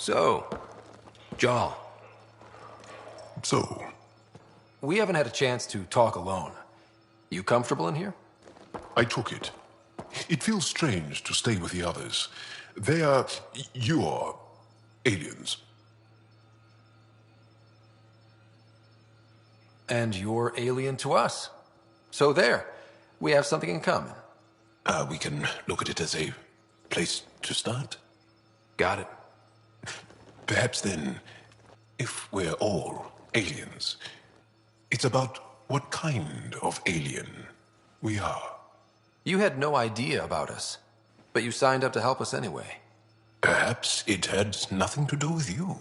So, Jaal, So, we haven't had a chance to talk alone. You comfortable in here? I took it. It feels strange to stay with the others. They are... you are... aliens. And you're alien to us. So there, we have something in common. We can look at it as a place to start. Got it. Perhaps then, if we're all aliens, it's about what kind of alien we are. You had no idea about us, but you signed up to help us anyway. Perhaps it had nothing to do with you.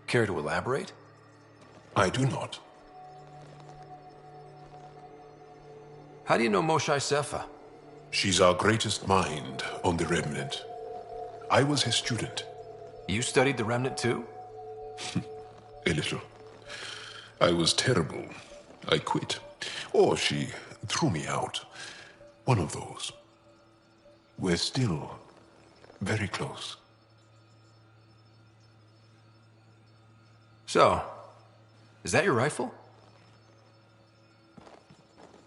Care to elaborate? I do not. How do you know Moshae Sefa? She's our greatest mind on the Remnant. I was his student. You studied the Remnant too? A little. I was terrible. I quit. Or she threw me out. One of those. We're still very close. So, is that your rifle?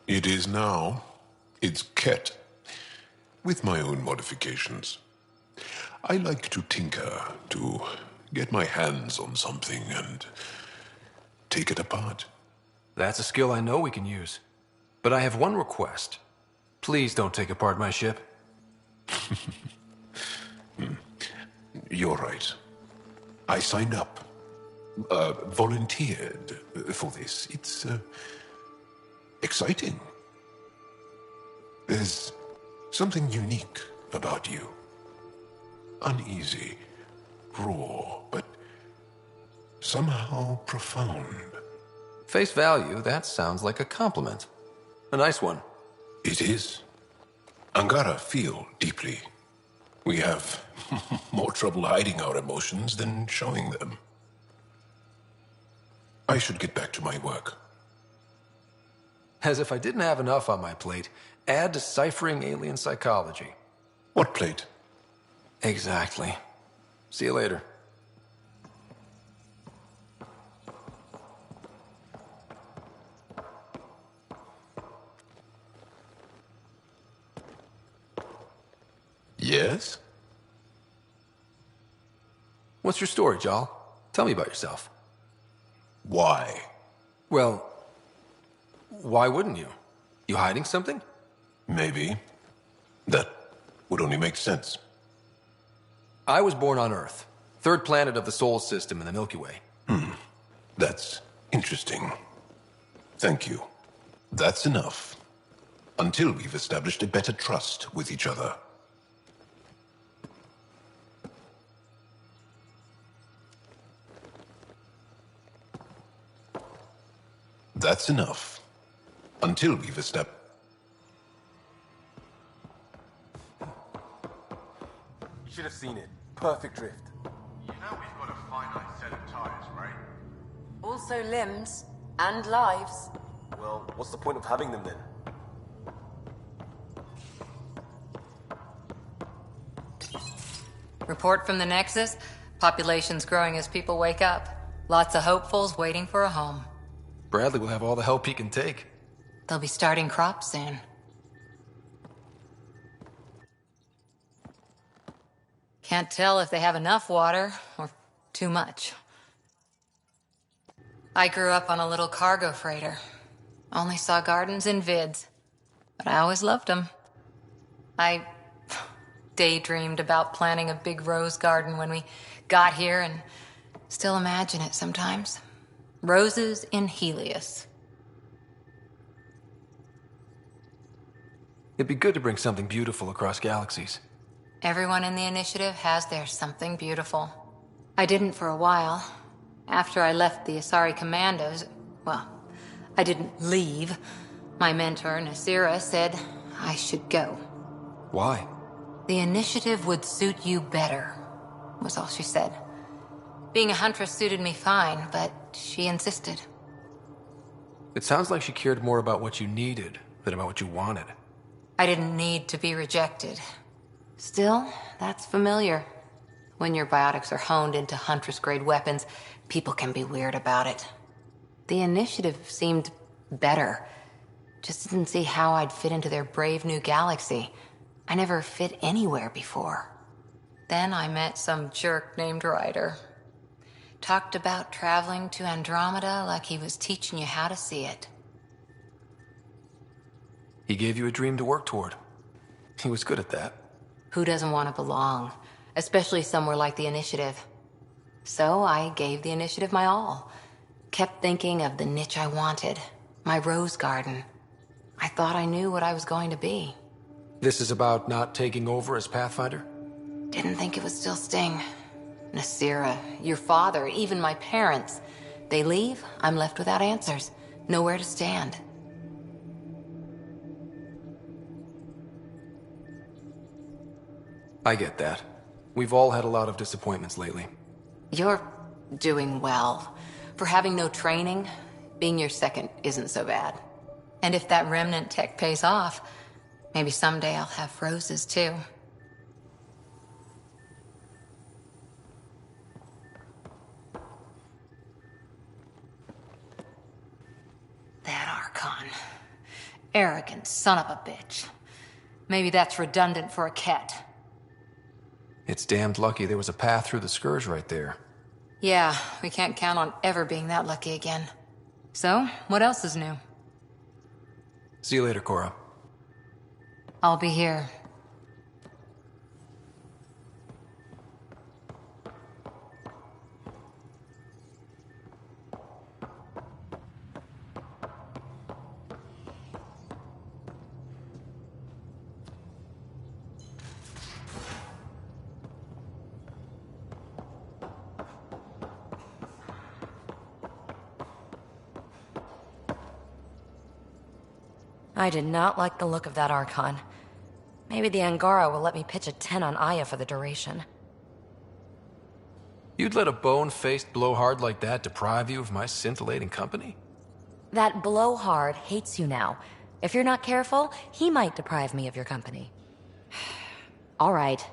It is now. It's Ket. With my own modifications. I like to tinker, to get my hands on something and take it apart. That's a skill I know we can use. But I have one request. Please don't take apart my ship. You're right. I signed up. Volunteered for this. It's exciting. There's something unique about you. Uneasy, raw, but somehow profound. Face value, that sounds like a compliment. A nice one. It is. Angara feel deeply. We have more trouble hiding our emotions than showing them. I should get back to my work. As if I didn't have enough on my plate, add deciphering alien psychology. What plate? Exactly. See you later. Yes? What's your story, Jaal? Tell me about yourself. Why? Well, why wouldn't you? You hiding something? Maybe. That would only make sense. I was born on Earth, third planet of the Sol system in the Milky Way. That's interesting. Thank you. That's enough. Until we've established a better trust with each other. That's enough. Until we've established... You should have seen it. Perfect drift. You know we've got a finite set of tires, right? Also limbs and lives. Well, what's the point of having them then? Report from the Nexus. Population's growing as people wake up. Lots of hopefuls waiting for a home. Bradley will have all the help he can take. They'll be starting crops soon. Can't tell if they have enough water or too much. I grew up on a little cargo freighter. Only saw gardens in vids, but I always loved them. I daydreamed about planting a big rose garden when we got here and still imagine it sometimes. Roses in Helios. It'd be good to bring something beautiful across galaxies. Everyone in the initiative has their something beautiful. I didn't for a while. After I left the Asari Commandos, well, I didn't leave. My mentor, Nasira, said I should go. Why? The initiative would suit you better, was all she said. Being a huntress suited me fine, but she insisted. It sounds like she cared more about what you needed than about what you wanted. I didn't need to be rejected. Still, that's familiar. When your biotics are honed into Huntress-grade weapons, people can be weird about it. The initiative seemed better. Just didn't see how I'd fit into their brave new galaxy. I never fit anywhere before. Then I met some jerk named Ryder. Talked about traveling to Andromeda like he was teaching you how to see it. He gave you a dream to work toward. He was good at that. Who doesn't want to belong? Especially somewhere like the Initiative. So I gave the Initiative my all. Kept thinking of the niche I wanted. My rose garden. I thought I knew what I was going to be. This is about not taking over as Pathfinder? Didn't think it would still sting. Nasira, your father, even my parents. They leave, I'm left without answers. Nowhere to stand. I get that. We've all had a lot of disappointments lately. You're doing well. For having no training, being your second isn't so bad. And if that remnant tech pays off, maybe someday I'll have roses too. That Archon. Arrogant son of a bitch. Maybe that's redundant for a Ket. It's damned lucky there was a path through the Scourge right there. Yeah, we can't count on ever being that lucky again. So, what else is new? See you later, Cora. I'll be here. I did not like the look of that Archon. Maybe the Angara will let me pitch a 10 on Aya for the duration. You'd let a bone-faced blowhard like that deprive you of my scintillating company? That blowhard hates you now. If you're not careful, he might deprive me of your company. All right.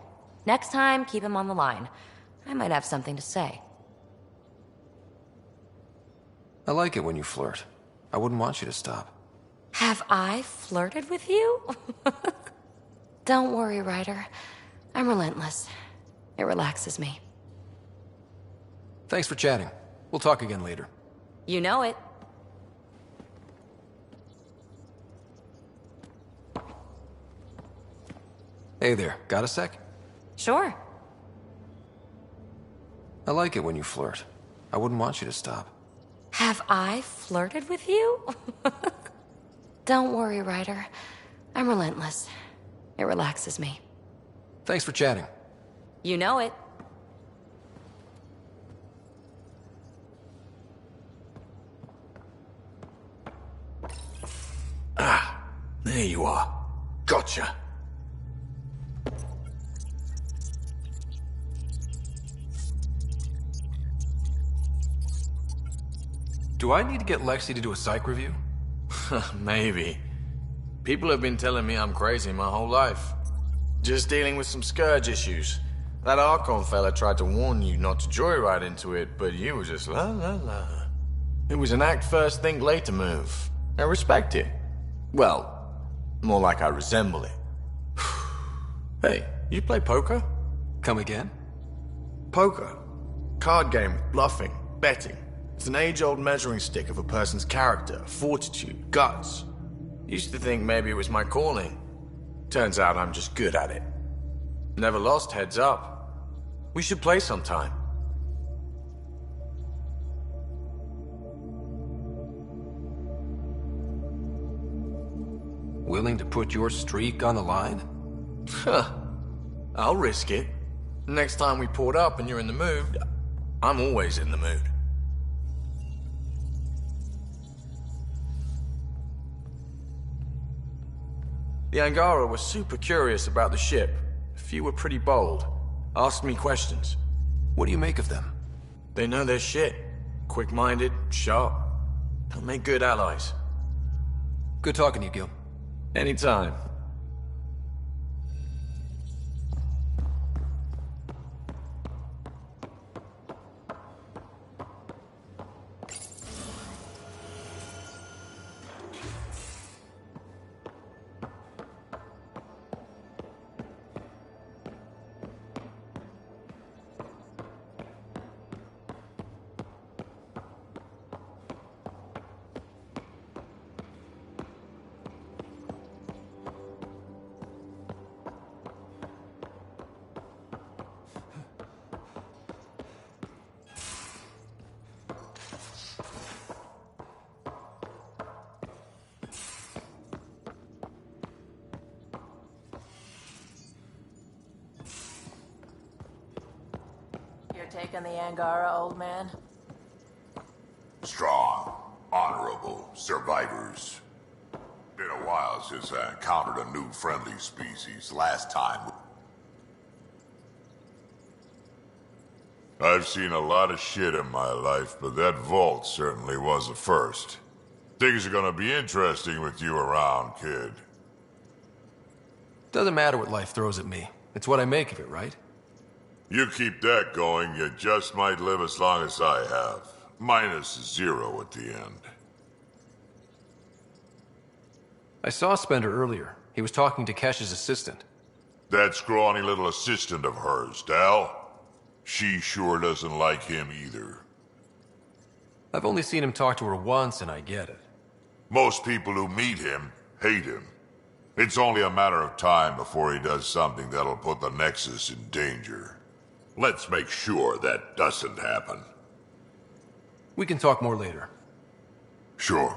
Next time, keep him on the line. I might have something to say. I like it when you flirt. I wouldn't want you to stop. Have I flirted with you? Don't worry, Ryder. I'm relentless. It relaxes me. Thanks for chatting. We'll talk again later. You know it. Hey there, got a sec? Sure. I like it when you flirt. I wouldn't want you to stop. Have I flirted with you? Don't worry, Ryder. I'm relentless. It relaxes me. Thanks for chatting. You know it. There you are. Gotcha. Do I need to get Lexi to do a psych review? Maybe. People have been telling me I'm crazy my whole life. Just dealing with some Scourge issues. That Archon fella tried to warn you not to joyride into it, but you were just la la la. It was an act first, think later move. I respect it. Well, more like I resemble it. Hey, you play poker? Come again? Poker. Card game with bluffing, betting. It's an age-old measuring stick of a person's character, fortitude, guts. Used to think maybe it was my calling. Turns out I'm just good at it. Never lost, heads up. We should play sometime. Willing to put your streak on the line? Huh. I'll risk it. Next time we port up and you're in the mood, I'm always in the mood. The Angara were super curious about the ship. A few were pretty bold. Asked me questions. What do you make of them? They know their shit. Quick-minded, sharp. They'll make good allies. Good talking to you, Gil. Anytime. take on the Angara, old man? Strong, honorable survivors. Been a while since I encountered a new friendly species. Last time... I've seen a lot of shit in my life, but that vault certainly was a first. Things are gonna be interesting with you around, kid. Doesn't matter what life throws at me. It's what I make of it, right? You keep that going, you just might live as long as I have. Minus 0 at the end. I saw Spender earlier. He was talking to Kesh's assistant. That scrawny little assistant of hers, Dal. She sure doesn't like him either. I've only seen him talk to her once, and I get it. Most people who meet him hate him. It's only a matter of time before he does something that'll put the Nexus in danger. Let's make sure that doesn't happen. We can talk more later. Sure.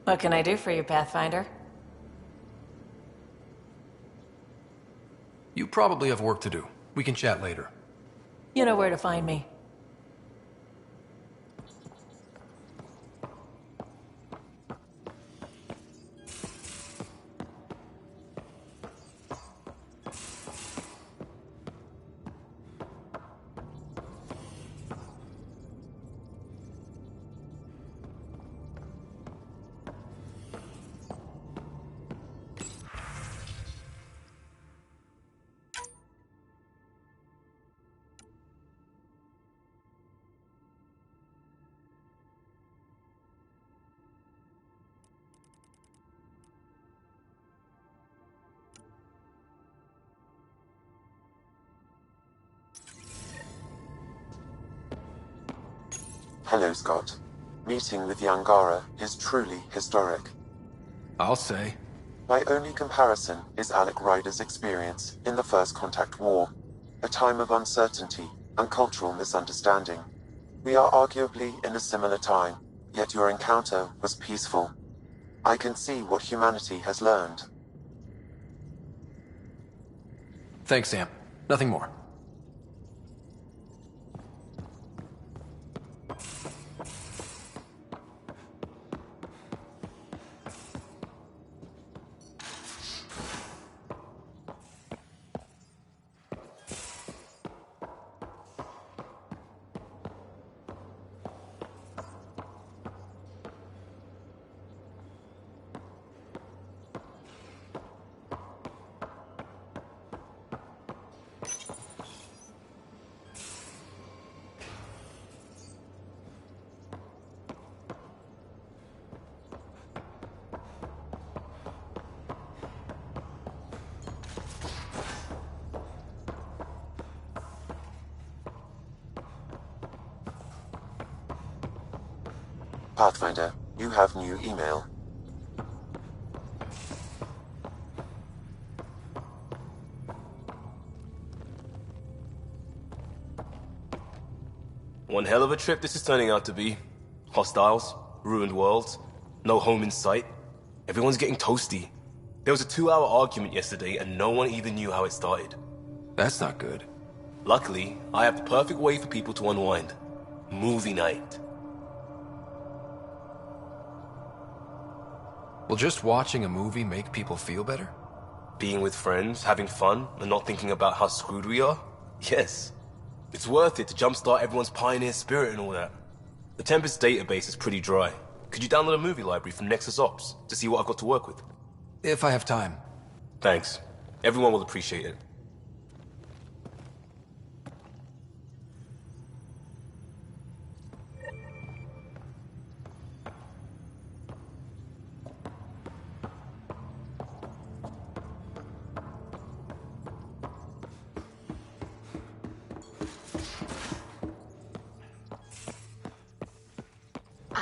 What can I do for you, Pathfinder? You probably have work to do. We can chat later. You know where to find me. Hello, Scott. Meeting with the Angara is truly historic. I'll say. My only comparison is Alec Ryder's experience in the First Contact War, a time of uncertainty and cultural misunderstanding. We are arguably in a similar time, yet your encounter was peaceful. I can see what humanity has learned. Thanks, Sam. Nothing more. Pathfinder, you have new email. One hell of a trip this is turning out to be. Hostiles, ruined worlds, no home in sight. Everyone's getting toasty. There was a 2-hour argument yesterday and no one even knew how it started. That's not good. Luckily, I have the perfect way for people to unwind. Movie night. Will just watching a movie make people feel better? Being with friends, having fun, and not thinking about how screwed we are? Yes. It's worth it to jumpstart everyone's pioneer spirit and all that. The Tempest database is pretty dry. Could you download a movie library from Nexus Ops to see what I've got to work with? If I have time. Thanks. Everyone will appreciate it.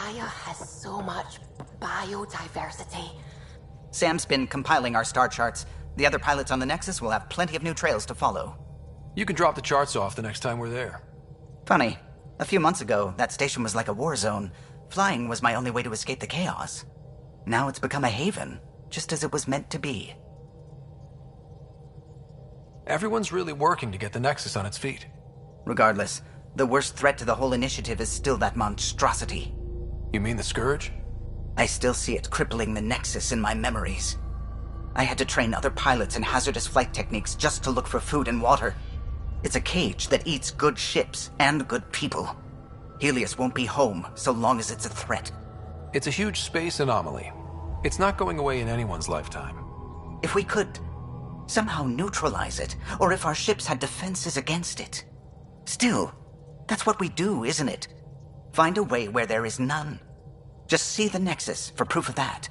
Aya has so much biodiversity. Sam's been compiling our star charts. The other pilots on the Nexus will have plenty of new trails to follow. You can drop the charts off the next time we're there. Funny. A few months ago, that station was like a war zone. Flying was my only way to escape the chaos. Now it's become a haven, just as it was meant to be. Everyone's really working to get the Nexus on its feet. Regardless, the worst threat to the whole initiative is still that monstrosity. You mean the Scourge? I still see it crippling the Nexus in my memories. I had to train other pilots in hazardous flight techniques just to look for food and water. It's a cage that eats good ships and good people. Helios won't be home so long as it's a threat. It's a huge space anomaly. It's not going away in anyone's lifetime. If we could somehow neutralize it, or if our ships had defenses against it. Still, that's what we do, isn't it? Find a way where there is none. Just see the Nexus for proof of that.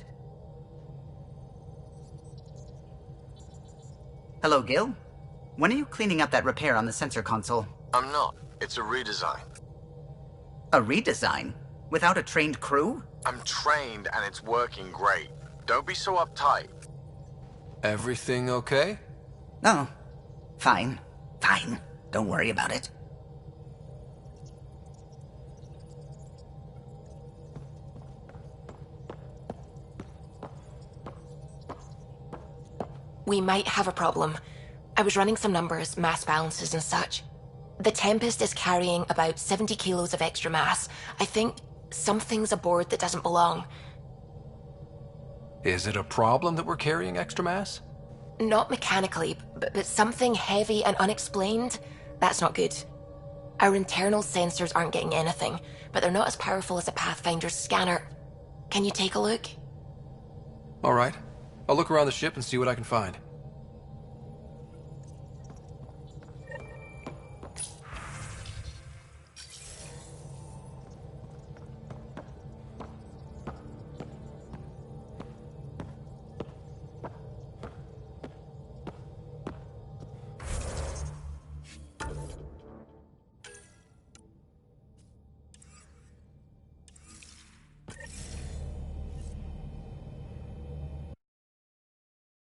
Hello, Gil? When are you cleaning up that repair on the sensor console? I'm not. It's a redesign. A redesign? Without a trained crew? I'm trained and it's working great. Don't be so uptight. Everything okay? Oh, fine. Fine. Don't worry about it. We might have a problem. I was running some numbers, mass balances and such. The Tempest is carrying about 70 kilos of extra mass. I think something's aboard that doesn't belong. Is it a problem that we're carrying extra mass? Not mechanically, but something heavy and unexplained. That's not good. Our internal sensors aren't getting anything, but they're not as powerful as a Pathfinder's scanner. Can you take a look? All right. I'll look around the ship and see what I can find.